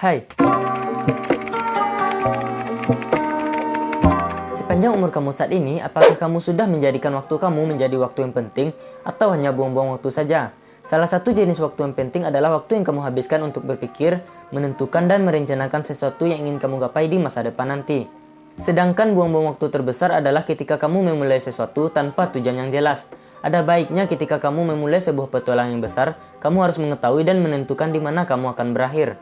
Hai, sepanjang umur kamu saat ini, apakah kamu sudah menjadikan waktu kamu menjadi waktu yang penting atau hanya buang-buang waktu saja? Salah satu jenis waktu yang penting adalah waktu yang kamu habiskan untuk berpikir, menentukan dan merencanakan sesuatu yang ingin kamu gapai di masa depan nanti. Sedangkan buang-buang waktu terbesar adalah ketika kamu memulai sesuatu tanpa tujuan yang jelas. Ada baiknya ketika kamu memulai sebuah petualangan yang besar, kamu harus mengetahui dan menentukan di mana kamu akan berakhir.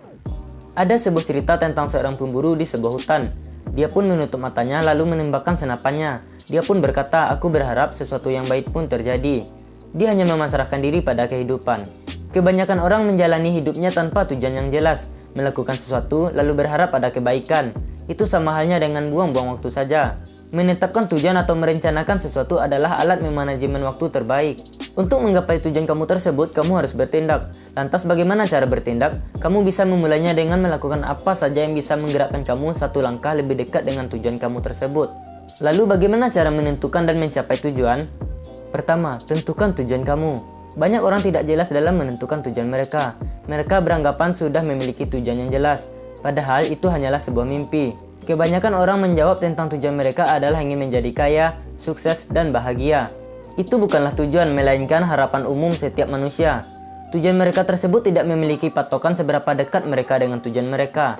Ada sebuah cerita tentang seorang pemburu di sebuah hutan. Dia pun menutup matanya lalu menembakkan senapannya. Dia pun berkata, "Aku berharap sesuatu yang baik pun terjadi." Dia hanya memasrahkan diri pada kehidupan. Kebanyakan orang menjalani hidupnya tanpa tujuan yang jelas, melakukan sesuatu lalu berharap pada kebaikan. Itu sama halnya dengan buang-buang waktu saja. Menetapkan tujuan atau merencanakan sesuatu adalah alat memanajemen waktu terbaik. Untuk menggapai tujuan kamu tersebut, kamu harus bertindak. Lantas bagaimana cara bertindak? Kamu bisa memulainya dengan melakukan apa saja yang bisa menggerakkan kamu satu langkah lebih dekat dengan tujuan kamu tersebut. Lalu bagaimana cara menentukan dan mencapai tujuan? Pertama, tentukan tujuan kamu. Banyak orang tidak jelas dalam menentukan tujuan mereka. Mereka beranggapan sudah memiliki tujuan yang jelas. Padahal itu hanyalah sebuah mimpi. Kebanyakan orang menjawab tentang tujuan mereka adalah ingin menjadi kaya, sukses, dan bahagia. Itu bukanlah tujuan, melainkan harapan umum setiap manusia. Tujuan mereka tersebut tidak memiliki patokan seberapa dekat mereka dengan tujuan mereka.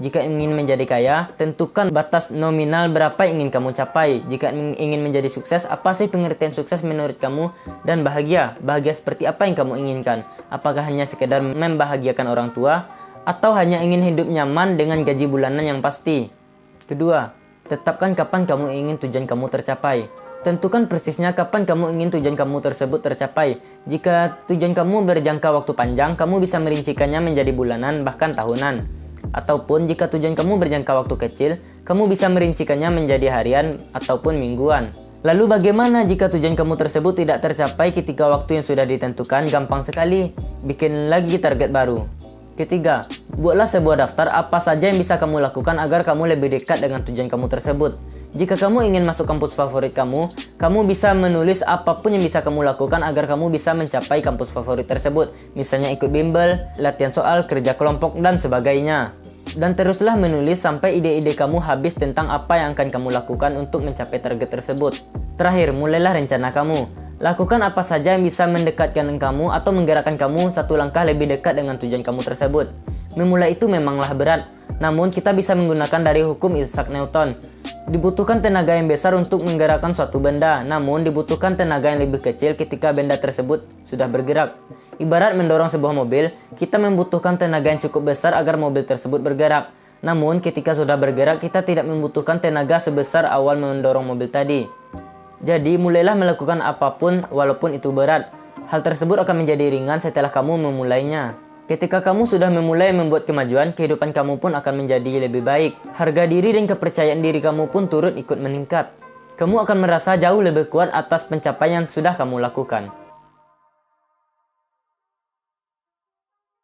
Jika ingin menjadi kaya, tentukan batas nominal berapa yang ingin kamu capai. Jika ingin menjadi sukses, apa sih pengertian sukses menurut kamu? Dan bahagia seperti apa yang kamu inginkan? Apakah hanya sekedar membahagiakan orang tua? Atau hanya ingin hidup nyaman dengan gaji bulanan yang pasti? Kedua, tetapkan kapan kamu ingin tujuan kamu tercapai. Tentukan persisnya kapan kamu ingin tujuan kamu tersebut tercapai. Jika tujuan kamu berjangka waktu panjang, kamu bisa merincikannya menjadi bulanan bahkan tahunan. Ataupun jika tujuan kamu berjangka waktu kecil, kamu bisa merincikannya menjadi harian ataupun mingguan. Lalu bagaimana jika tujuan kamu tersebut tidak tercapai ketika waktu yang sudah ditentukan? Gampang sekali, bikin lagi target baru. Ketiga, buatlah sebuah daftar apa saja yang bisa kamu lakukan agar kamu lebih dekat dengan tujuan kamu tersebut. Jika kamu ingin masuk kampus favorit kamu bisa menulis apapun yang bisa kamu lakukan agar kamu bisa mencapai kampus favorit tersebut. Misalnya ikut bimbel, latihan soal, kerja kelompok, dan sebagainya. Dan teruslah menulis sampai ide-ide kamu habis tentang apa yang akan kamu lakukan untuk mencapai target tersebut. Terakhir, mulailah rencana kamu. Lakukan apa saja yang bisa mendekatkan kamu atau menggerakkan kamu satu langkah lebih dekat dengan tujuan kamu tersebut. Memulai itu memanglah berat, namun kita bisa menggunakan dari hukum Isaac Newton. Dibutuhkan tenaga yang besar untuk menggerakkan suatu benda, namun dibutuhkan tenaga yang lebih kecil ketika benda tersebut sudah bergerak. Ibarat mendorong sebuah mobil, kita membutuhkan tenaga yang cukup besar agar mobil tersebut bergerak. Namun ketika sudah bergerak, kita tidak membutuhkan tenaga sebesar awal mendorong mobil tadi. Jadi, mulailah melakukan apapun walaupun itu berat. Hal tersebut akan menjadi ringan setelah kamu memulainya. Ketika kamu sudah memulai membuat kemajuan, kehidupan kamu pun akan menjadi lebih baik. Harga diri dan kepercayaan diri kamu pun turut ikut meningkat. Kamu akan merasa jauh lebih kuat atas pencapaian yang sudah kamu lakukan.